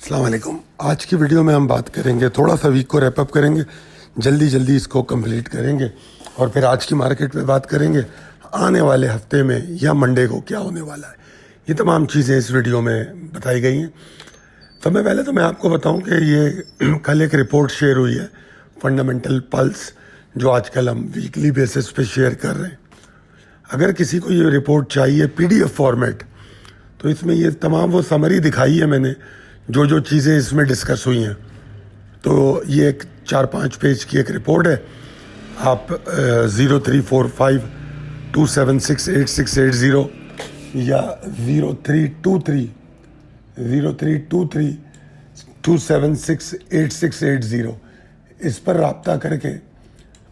अस्सलाम वालेकुम। आज की वीडियो में हम बात करेंगे, थोड़ा सा वीक को रैप अप करेंगे, जल्दी जल्दी इसको कंप्लीट करेंगे और फिर आज की मार्केट में बात करेंगे आने वाले हफ्ते में या मंडे को क्या होने वाला है। ये तमाम चीज़ें इस वीडियो में बताई गई हैं। सबसे पहले तो मैं आपको बताऊं कि ये कल एक रिपोर्ट शेयर हुई है, फंडामेंटल पल्स, जो आजकल हम वीकली बेसिस पे शेयर कर रहे हैं। अगर किसी को ये रिपोर्ट चाहिए पीडीएफ फॉर्मेट, तो इसमें ये तमाम वो समरी दिखाई है मैंने, जो जो चीज़ें इसमें डिस्कस हुई हैं। तो ये एक 4-5 पेज की एक रिपोर्ट है। आप 0345276860 या 0323 इस पर रब्ता करके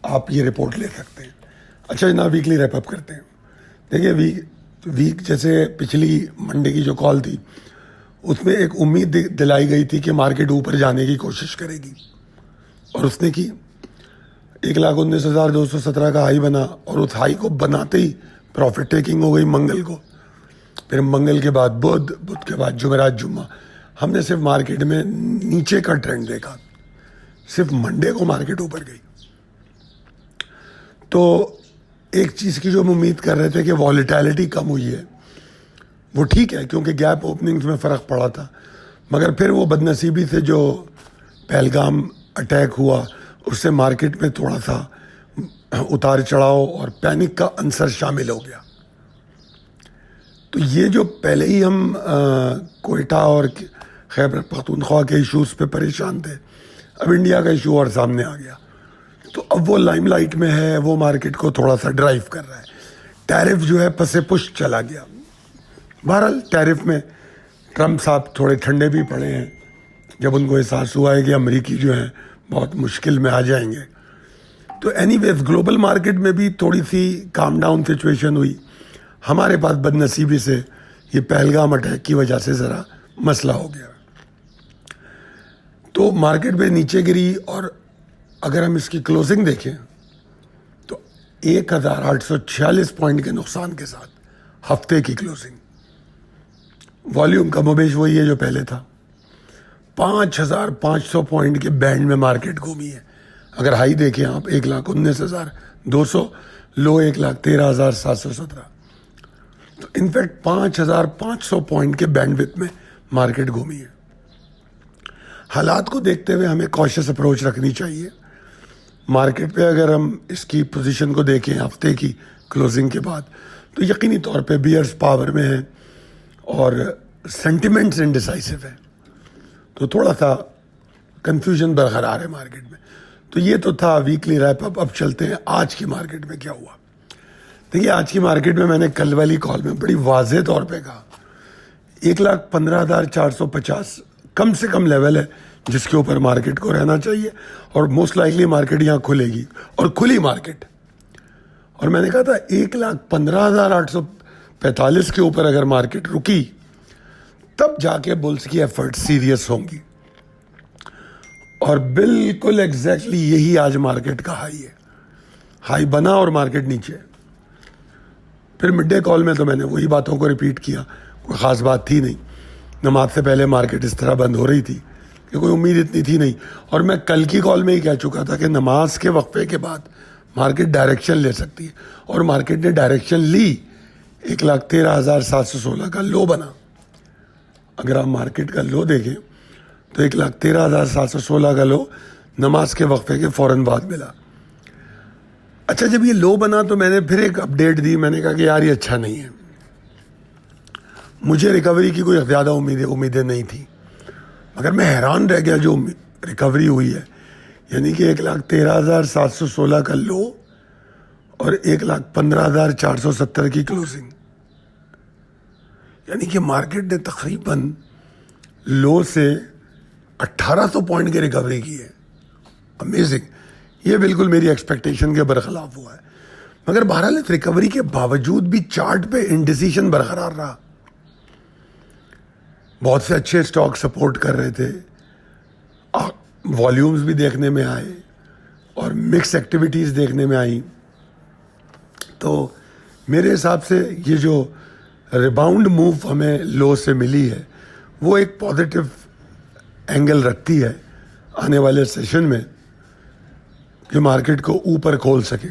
आप ये रिपोर्ट ले सकते हैं। अच्छा जनाब, वीकली रैपअप करते हैं। देखिए, वीक जैसे पिछली मंडे की जो कॉल थी, उसमें एक उम्मीद दिलाई गई थी कि मार्केट ऊपर जाने की कोशिश करेगी, और उसने की। 1,19,217 का हाई बना और उस हाई को बनाते ही प्रॉफिट टेकिंग हो गई मंगल को। फिर मंगल के बाद बुध के बाद जुमेरात, जुम्मा, हमने सिर्फ मार्केट में नीचे का ट्रेंड देखा। सिर्फ मंडे को मार्केट ऊपर गई। तो एक चीज़ की जो हम उम्मीद कर रहे थे कि वॉलेटिलिटी कम हुई है, वो ठीक है, क्योंकि गैप ओपनिंग्स में फ़र्क पड़ा था। मगर फिर वो बदनसीबी से जो पहलगाम अटैक हुआ, उससे मार्केट में थोड़ा सा उतार चढ़ाव और पैनिक का अंसर शामिल हो गया। तो ये जो पहले ही हम कोयटा और खैबर पख्तूनख्वा के इशूज़ पे परेशान थे, अब इंडिया का इशू और सामने आ गया। तो अब वो लाइमलाइट में है, वो मार्केट को थोड़ा सा ड्राइव कर रहा है। टैरिफ जो है पसे पुश चला गया। बहरहाल टैरिफ में ट्रम्प साहब थोड़े ठंडे भी पड़े हैं, जब उनको एहसास हुआ है कि अमेरिकी जो हैं बहुत मुश्किल में आ जाएंगे। तो एनीवेज ग्लोबल मार्केट में भी थोड़ी सी काम डाउन सिचुएशन हुई। हमारे पास बदनसीबी से ये पहलगाम अटैक की वजह से ज़रा मसला हो गया, तो मार्केट में नीचे गिरी। और अगर हम इसकी क्लोजिंग देखें तो 1,846 पॉइंट के नुकसान के साथ हफ्ते की क्लोजिंग। वॉल्यूम कमोबेश वही है जो पहले था। 5,500 पॉइंट के बैंड में मार्केट घूमी है। अगर हाई देखें आप 1,19,200, लो 1,13,717। तो इनफैक्ट 5,500 पॉइंट के बैंडविड्थ में मार्केट घूमी है। हालात को देखते हुए हमें कॉशियस अप्रोच रखनी चाहिए मार्केट पे। अगर हम इसकी पोजीशन को देखें हफ्ते की क्लोजिंग के बाद, तो यकीनी तौर पे बियर्स पावर में है और सेंटिमेंट्स इंडिसाइसिव है। तो थोड़ा सा कंफ्यूजन बरकरार है मार्केट में। तो ये तो था वीकली रैप अप। अब चलते हैं आज की मार्केट में क्या हुआ। देखिए, आज की मार्केट में मैंने कल वाली कॉल में बड़ी वाज़ेह तौर पे कहा 1,15,450 कम से कम लेवल है जिसके ऊपर मार्केट को रहना चाहिए, और मोस्ट लाइकली मार्केट यहाँ खुलेगी, और खुली मार्केट। और मैंने कहा था 1,15,845 के ऊपर अगर मार्केट रुकी, तब जाके बुल्स की एफर्ट सीरियस होंगी। और बिल्कुल एग्जैक्टली यही आज मार्केट का हाई है। हाई बना और मार्केट नीचे। फिर मिड डे कॉल में तो मैंने वही बातों को रिपीट किया, कोई ख़ास बात थी नहीं। नमाज से पहले मार्केट इस तरह बंद हो रही थी कि कोई उम्मीद इतनी थी नहीं। और मैं कल की कॉल में ही कह चुका था कि नमाज के वक्फे के बाद मार्केट डायरेक्शन ले सकती है, और मार्केट ने डायरेक्शन ली। 1,13,716 का लो बना। अगर आप मार्केट का लो देखें तो 1,13,716 का लो नमाज के वक्फे के फ़ौरन बाद मिला। अच्छा, जब ये लो बना तो मैंने फिर एक अपडेट दी। मैंने कहा कि यार ये अच्छा नहीं है। मुझे रिकवरी की कोई ज़्यादा उम्मीदें नहीं थी, मगर मैं हैरान रह गया जो रिकवरी हुई है। यानी कि 1,13,716 का लो और 1,15,470 की क्लोजिंग। यानी कि मार्केट ने तकरीबन लो से 1,800 पॉइंट की रिकवरी की है। अमेजिंग। ये बिल्कुल मेरी एक्सपेक्टेशन के बरखिलाफ हुआ है। मगर बहरहाल इस रिकवरी के बावजूद भी चार्ट पे इंडिसीजन बरकरार रहा। बहुत से अच्छे स्टॉक सपोर्ट कर रहे थे, वॉल्यूम्स भी देखने में आए और मिक्स एक्टिविटीज़ देखने में आई। तो मेरे हिसाब से ये जो रिबाउंड मूव हमें लो से मिली है, वो एक पॉजिटिव एंगल रखती है आने वाले सेशन में कि मार्केट को ऊपर खोल सके,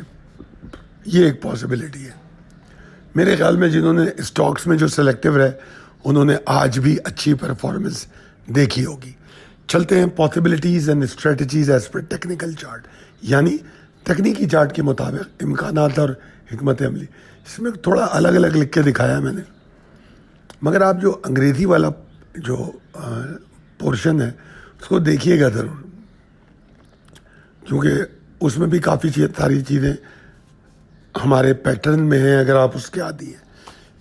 ये एक पॉसिबिलिटी है। मेरे ख्याल में जिन्होंने स्टॉक्स में जो सिलेक्टिव रहे उन्होंने आज भी अच्छी परफॉर्मेंस देखी होगी। चलते हैं possibilities and strategies as per technical chart, यानी तकनीकी चार्ट के मुताबिक इम्कानात और हिकमत अमली। इसमें थोड़ा अलग अलग लिख के दिखाया है मैंने, मगर आप जो अंग्रेज़ी वाला जो पोर्शन है उसको देखिएगा ज़रूर, क्योंकि उसमें भी काफ़ी सारी चीज़ें हमारे पैटर्न में हैं अगर आप उसके आदी हैं।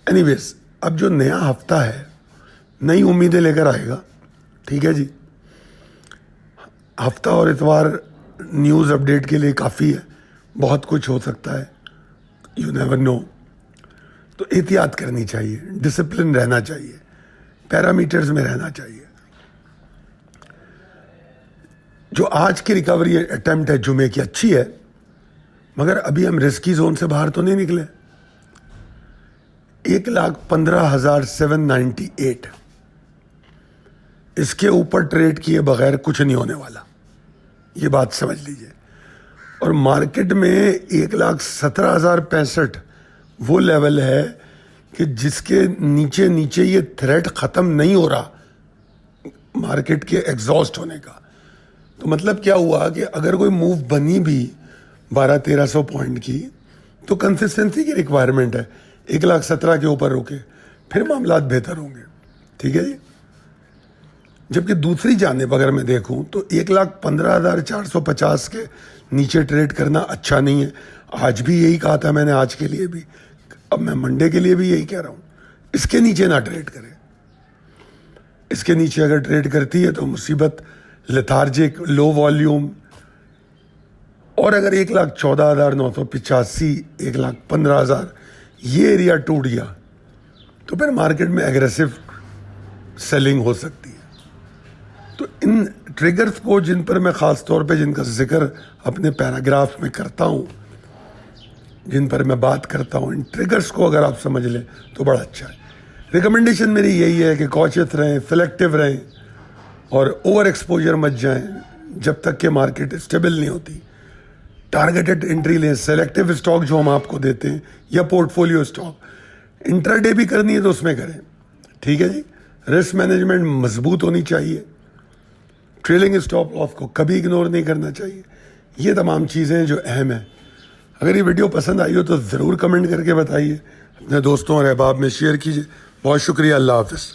एनीवेज, अब जो नया हफ्ता है नई उम्मीदें लेकर आएगा, ठीक है जी। हफ्ता और इतवार न्यूज़ अपडेट के लिए काफ़ी है, बहुत कुछ हो सकता है, यू नेवर नो। तो एहतियात करनी चाहिए, डिसिप्लिन रहना चाहिए, पैरामीटर्स में रहना चाहिए। जो आज की रिकवरी अटेम्प्ट है जुमे की अच्छी है, मगर अभी हम रिस्की जोन से बाहर तो नहीं निकले। 1,15,798 इसके ऊपर ट्रेड किए बगैर कुछ नहीं होने वाला, ये बात समझ लीजिए। और मार्केट में 1,17,065 वो लेवल है कि जिसके नीचे नीचे ये थ्रेट ख़त्म नहीं हो रहा मार्केट के एग्जॉस्ट होने का। तो मतलब क्या हुआ कि अगर कोई मूव बनी भी 1200-1300 पॉइंट की तो कंसिस्टेंसी की रिक्वायरमेंट है, 1,17,000 के ऊपर रुके फिर मामलात बेहतर होंगे, ठीक है जी। जबकि दूसरी जानिब अगर मैं देखूं तो 1,15,450 के नीचे ट्रेड करना अच्छा नहीं है। आज भी यही कहा था मैंने, आज के लिए भी, अब मैं मंडे के लिए भी यही कह रहा हूं, इसके नीचे ना ट्रेड करें। इसके नीचे अगर ट्रेड करती है तो मुसीबत, लेथार्जिक, लो वॉल्यूम। और अगर 1,14,985, 1,15,000 ये एरिया टूट गया तो फिर मार्केट में एग्रेसिव सेलिंग हो सकती है। तो इन ट्रिगर्स को, जिन पर मैं ख़ास तौर पे जिनका जिक्र अपने पैराग्राफ में करता हूँ, जिन पर मैं बात करता हूँ, इन ट्रिगर्स को अगर आप समझ लें तो बड़ा अच्छा है। रिकमेंडेशन मेरी यही है कि कॉशियस रहें, सिलेक्टिव रहें और ओवर एक्सपोजर मत जाएं जब तक कि मार्केट स्टेबल नहीं होती। टारगेटेड एंट्री लें, सेलेक्टिव स्टॉक जो हम आपको देते हैं या पोर्टफोलियो स्टॉक, इंट्राडे भी करनी है तो उसमें करें, ठीक है जी। रिस्क मैनेजमेंट मजबूत होनी चाहिए, ट्रेलिंग स्टॉप लॉस को कभी इग्नोर नहीं करना चाहिए। ये तमाम चीज़ें जो अहम है। अगर ये वीडियो पसंद आई हो तो ज़रूर कमेंट करके बताइए, अपने दोस्तों और अहबाब में शेयर कीजिए। बहुत शुक्रिया, अल्लाह हाफ़िज़।